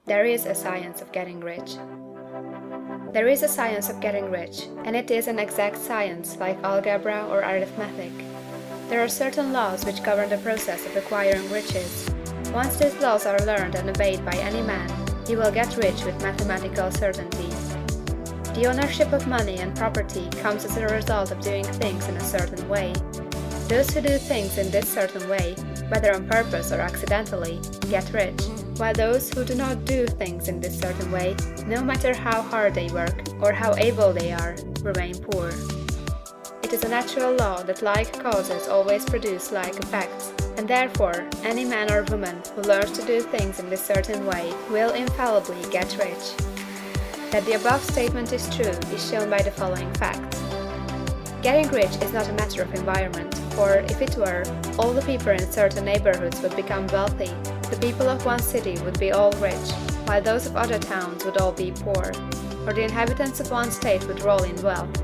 There is a science of getting rich. There is a science of getting rich, and it is an exact science like algebra or arithmetic. There are certain laws which govern the process of acquiring riches. Once these laws are learned and obeyed by any man, he will get rich with mathematical certainty. The ownership of money and property comes as a result of doing things in a certain way. Those who do things in this certain way, whether on purpose or accidentally, get rich, while those who do not do things in this certain way, no matter how hard they work or how able they are, remain poor. It is a natural law that like causes always produce like effects, and therefore any man or woman who learns to do things in this certain way will infallibly get rich. That the above statement is true is shown by the following facts. Getting rich is not a matter of environment, for if it were, all the people in certain neighborhoods would become wealthy, the people of one city would be all rich, while those of other towns would all be poor, or the inhabitants of one state would roll in wealth,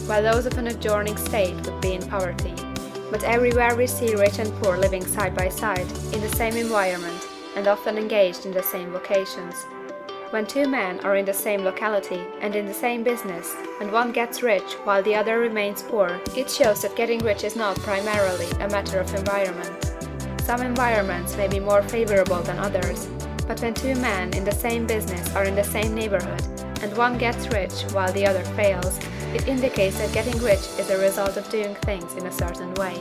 while those of an adjoining state would be in poverty. But everywhere we see rich and poor living side by side, in the same environment, and often engaged in the same vocations. When two men are in the same locality and in the same business, and one gets rich while the other remains poor, it shows that getting rich is not primarily a matter of environment. Some environments may be more favorable than others, but when two men in the same business are in the same neighborhood, and one gets rich while the other fails, it indicates that getting rich is a result of doing things in a certain way.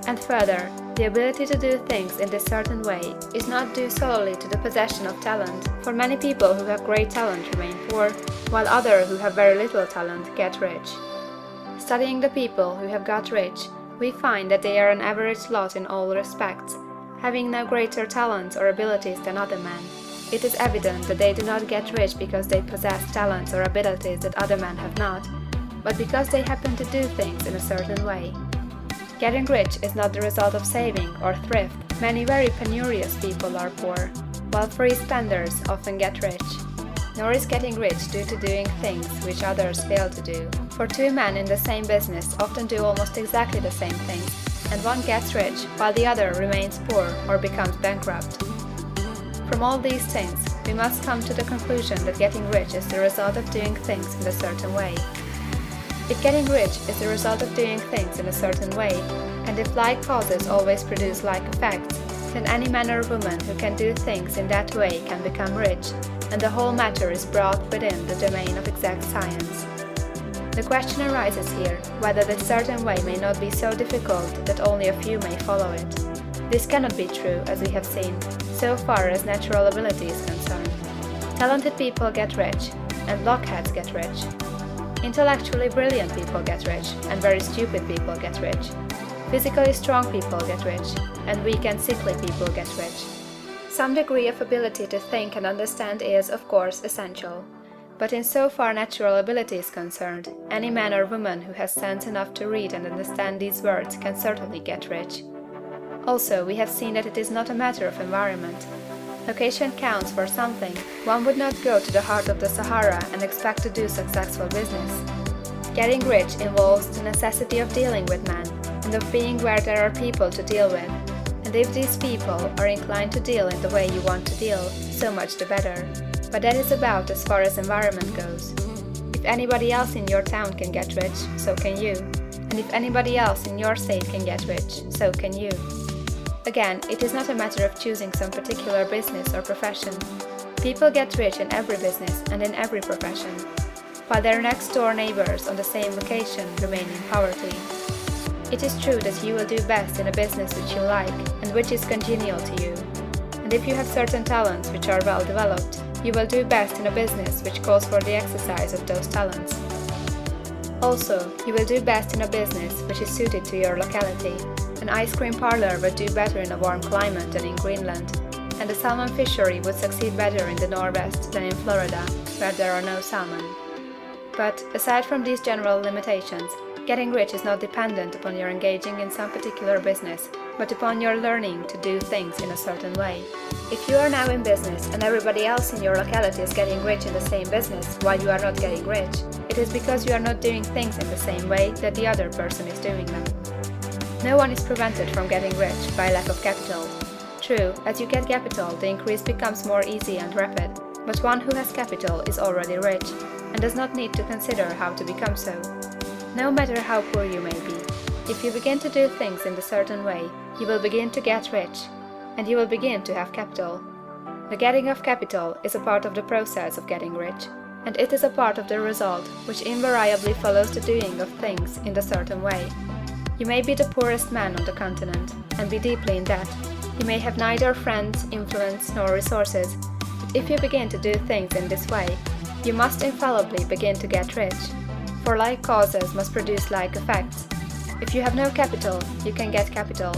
And further, the ability to do things in this certain way is not due solely to the possession of talent, for many people who have great talent remain poor, while others who have very little talent get rich. Studying the people who have got rich, we find that they are an average lot in all respects, having no greater talents or abilities than other men. It is evident that they do not get rich because they possess talents or abilities that other men have not, but because they happen to do things in a certain way. Getting rich is not the result of saving or thrift. Many very penurious people are poor, while free spenders often get rich. Nor is getting rich due to doing things which others fail to do. For two men in the same business often do almost exactly the same things, and one gets rich while the other remains poor or becomes bankrupt. From all these things, we must come to the conclusion that getting rich is the result of doing things in a certain way. If getting rich is the result of doing things in a certain way, and if like causes always produce like effects, then any man or woman who can do things in that way can become rich, and the whole matter is brought within the domain of exact science. The question arises here whether this certain way may not be so difficult that only a few may follow it. This cannot be true, as we have seen, so far as natural ability is concerned. Talented people get rich, and blockheads get rich. Intellectually brilliant people get rich, and very stupid people get rich. Physically strong people get rich, and weak and sickly people get rich. Some degree of ability to think and understand is, of course, essential. But in so far natural ability is concerned, any man or woman who has sense enough to read and understand these words can certainly get rich. Also, we have seen that it is not a matter of environment. Location counts for something. One would not go to the heart of the Sahara and expect to do successful business. Getting rich involves the necessity of dealing with men, and of being where there are people to deal with. And if these people are inclined to deal in the way you want to deal, so much the better. But that is about as far as environment goes. If anybody else in your town can get rich, so can you. And if anybody else in your state can get rich, so can you. Again, it is not a matter of choosing some particular business or profession. People get rich in every business and in every profession, while their next-door neighbors on the same location remain in poverty. It is true that you will do best in a business which you like and which is congenial to you. And if you have certain talents which are well developed, you will do best in a business which calls for the exercise of those talents. Also, you will do best in a business which is suited to your locality. An ice cream parlor would do better in a warm climate than in Greenland, and a salmon fishery would succeed better in the Northwest than in Florida, where there are no salmon. But, aside from these general limitations, getting rich is not dependent upon your engaging in some particular business, but upon your learning to do things in a certain way. If you are now in business and everybody else in your locality is getting rich in the same business while you are not getting rich, it is because you are not doing things in the same way that the other person is doing them. No one is prevented from getting rich by lack of capital. True, as you get capital, the increase becomes more easy and rapid, but one who has capital is already rich, and does not need to consider how to become so. No matter how poor you may be, if you begin to do things in a certain way, you will begin to get rich, and you will begin to have capital. The getting of capital is a part of the process of getting rich, and it is a part of the result which invariably follows the doing of things in a certain way. You may be the poorest man on the continent, and be deeply in debt. You may have neither friends, influence, nor resources, but if you begin to do things in this way, you must infallibly begin to get rich, for like causes must produce like effects. If you have no capital, you can get capital.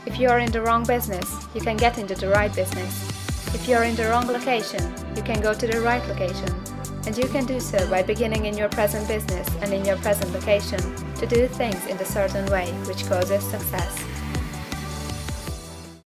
If you are in the wrong business, you can get into the right business. If you are in the wrong location, you can go to the right location. And you can do so by beginning in your present business and in your present location to do things in a certain way which causes success.